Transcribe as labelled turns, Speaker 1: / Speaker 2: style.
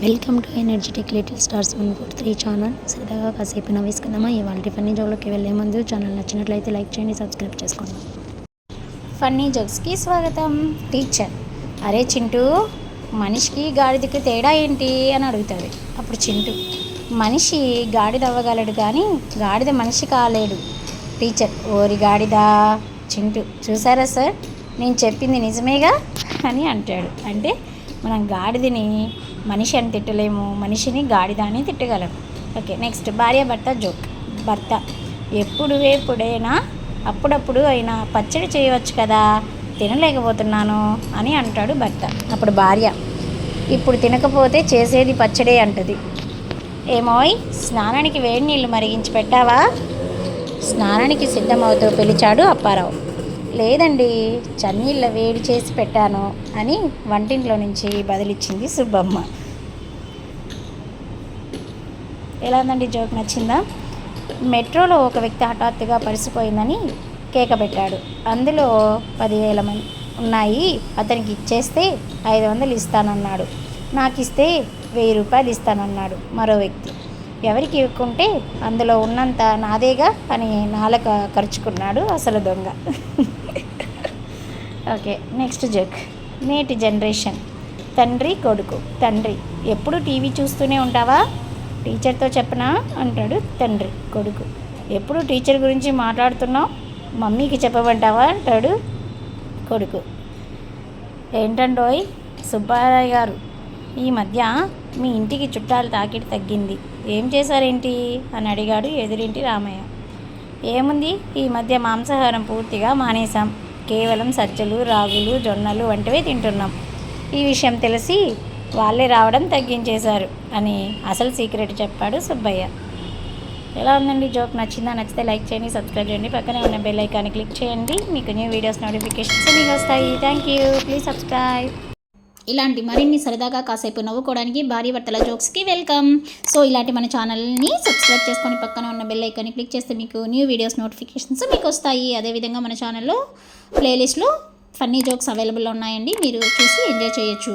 Speaker 1: Welcome to energetic little stars 143 channel. సరదాగా కాసేపు నవ్వేసుకుందామా? ఇవాళ ఫన్నీ జోక్లోకి వెళ్ళే ముందు ఛానల్ నచ్చినట్లయితే లైక్ చేయండి, సబ్స్క్రైబ్ చేసుకోండి. ఫన్నీ జోక్స్కి స్వాగతం. టీచర్: అరే చింటూ, మనిషికి గాడిదకి తేడా ఏంటి అని అడుగుతాడు. అప్పుడు చింటూ: మనిషి గాడిద అవ్వగలడు కానీ గాడిద మనిషి కాలేడు. టీచర్: ఓరి గాడిదా. చింటూ: చూసారా సార్, నేను చెప్పింది నిజమేగా అని అంటాడు. అంటే మనం గాడిదని మనిషి అని తిట్టలేము, మనిషిని గాడిద అని తిట్టగలం. ఓకే, నెక్స్ట్ భార్యాభర్త జోక్. భర్త: ఎప్పుడైనా అప్పుడప్పుడు అయినా పచ్చడి చేయవచ్చు కదా, తినలేకపోతున్నాను అని అంటాడు భర్త. అప్పుడు భార్య: ఇప్పుడు తినకపోతే చేసేది పచ్చడే అంటది. ఏమోయ్, స్నానానికి వేడి నీళ్ళు మరిగించి పెట్టావా? స్నానానికి సిద్ధమవుతూ పిలిచాడు అప్పారావు. లేదండి, చన్నీళ్ళ వేడి చేసి పెట్టాను అని వంటింట్లో నుంచి బదిలిచ్చింది సుబ్బమ్మ. ఎలా ఉందండి జోక్? నచ్చిందా? మెట్రోలో ఒక వ్యక్తి హఠాత్తుగా పరిసిపోయిందని కేక పెట్టాడు. అందులో 10,000 మంది ఉన్నాయి, అతనికి ఇచ్చేస్తే 500 ఇస్తానన్నాడు. నాకు ఇస్తే 1000 రూపాయలు ఇస్తానన్నాడు మరో వ్యక్తి. ఎవరికి ఇవ్వకుంటే అందులో ఉన్నంత నాదేగా అని నాలుక ఖర్చుకున్నాడు అసలు దొంగ. Okay, next joke. నేటి జనరేషన్. తండ్రి కొడుకు. తండ్రి: ఎప్పుడు టీవీ చూస్తూనే ఉంటావా? టీచర్తో చెప్పనా అంటాడు తండ్రి. కొడుకు: ఎప్పుడు టీచర్ గురించి మాట్లాడుతున్నావు, మమ్మీకి చెప్పమంటావా అంటాడు కొడుకు. ఏంటండోయ్ సుబ్బారావు గారు, ఈ మధ్య మీ ఇంటికి చుట్టాలు తాకిడి తగ్గింది, ఏం చేశారేంటి అని అడిగాడు ఎదురింటి రామయ్య. ఏముంది, ఈ మధ్య మాంసాహారం పూర్తిగా మానేశాం, కేవలం సజ్జలు, రాగులు, జొన్నలు వంటివే తింటున్నాం. ఈ విషయం తెలిసి వాళ్ళే రావడం తగ్గించేశారు అని అసలు సీక్రెట్ చెప్పాడు సుబ్బయ్య. ఎలా ఉందండి జోక్? నచ్చిందా? నచ్చితే లైక్ చేయండి, సబ్స్క్రైబ్ చేయండి, పక్కనే ఉన్న బెల్ ఐకాన్ని క్లిక్ చేయండి. మీకు న్యూ వీడియోస్ నోటిఫికేషన్స్ మీకు వస్తాయి. Thank you, please subscribe. ఇలాంటి మరిన్ని సరదాగా కాసేపు నవ్వుకోవడానికి భార్యాభర్తల జోక్స్కి వెల్కమ్. సో ఇలాంటి మన ఛానల్ని సబ్స్క్రైబ్ చేసుకొని పక్కన ఉన్న బెల్ ఐకాన్ని క్లిక్ చేస్తే మీకు న్యూ వీడియోస్ నోటిఫికేషన్స్ మీకు వస్తాయి. అదేవిధంగా మన ఛానల్లో ప్లేలిస్ట్లో ఫన్నీ జోక్స్ అవైలబుల్లో ఉన్నాయండి, మీరు చూసి ఎంజాయ్ చేయొచ్చు.